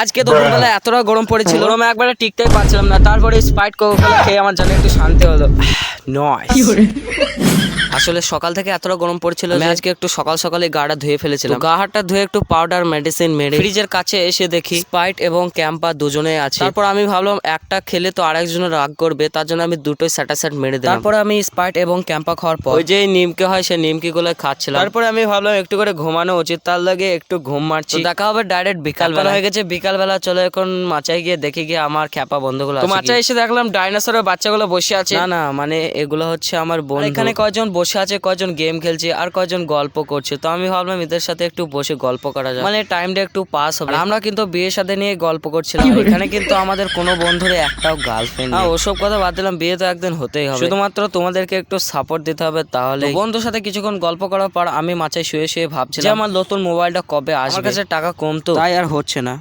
আজকে দুপুরবেলা এতটা গরম পড়েছিল, গরমে একবারে টিকতেই পারছিলাম না। তারপরে স্প্রাইট কোকা খেয়ে আমার জানে একটু শান্তি হলো। নয় আসলে সকাল থেকে এতটা গরম পড়ছিল যে আজকে একটু সকাল সকালে গাটা ধুয়ে ফেলেছিলাম। গা হাতটা ধুয়ে একটু পাউডার মেডিসিন মেরে ফ্রিজের কাছে এসে দেখি স্প্রাইট এবং ক্যাম্পা দুজনে আছে। তারপর আমি ভাবলাম একটা খেলে তো আরেকজনের রাগ করবে, তার জন্য আমি দুটোই স্যাটাসাট মেরে দিলাম। তারপরে আমি স্প্রাইট এবং ক্যাম্পা খাওয়ার পর ওই যে নিমকে হয় সেই নিমকি গুলো খাচ্ছিলাম। তারপরে আমি ভাবলাম একটু করে ঘুমানো উচিত, তার লাগে একটু ঘুম মারছি। দেখা হবে ডাইরেক্ট বিকালবেলা হয়ে গেছে। বিকালবেলা চলে এখন মাচায় গিয়ে দেখি গিয়ে আমার খ্যাপা বন্ধুগুলো আছে। মাচায় এসে দেখলাম ডাইনোসরের বাচ্চাগুলো বসে আছে। না না মানে এগুলো হচ্ছে আমার বোন। এখানে কয়জন বসে আছে, কয়জন গেম খেলছে আর কয়জন গল্প করছে। তো আমি ভাবলাম এদের সাথে একটু বসে গল্প করা যায়, মানে টাইমটা একটু পাস হবে। আমরা কিন্তু বিয়ের সাথে নিয়ে গল্প করছিলাম। এখানে কিন্তু আমাদের কোনো বন্ধুরে একটাও গার্লফ্রেন্ড নেই। ওসব কথা বাদ দিলাম, বিয়ে তো একদিন হতেই হবে। শুধুমাত্র তোমাদেরকে একটু সাপোর্ট দিতে হবে তাহলে। বন্ধুর সাথে কিছুক্ষণ গল্প করার পর আমি মাচায় শুয়ে শুয়ে ভাবছিলাম যে আমার নতুন মোবাইলটা কবে আসবে। আমার কাছে টাকা কম তো তাই আর হচ্ছে না।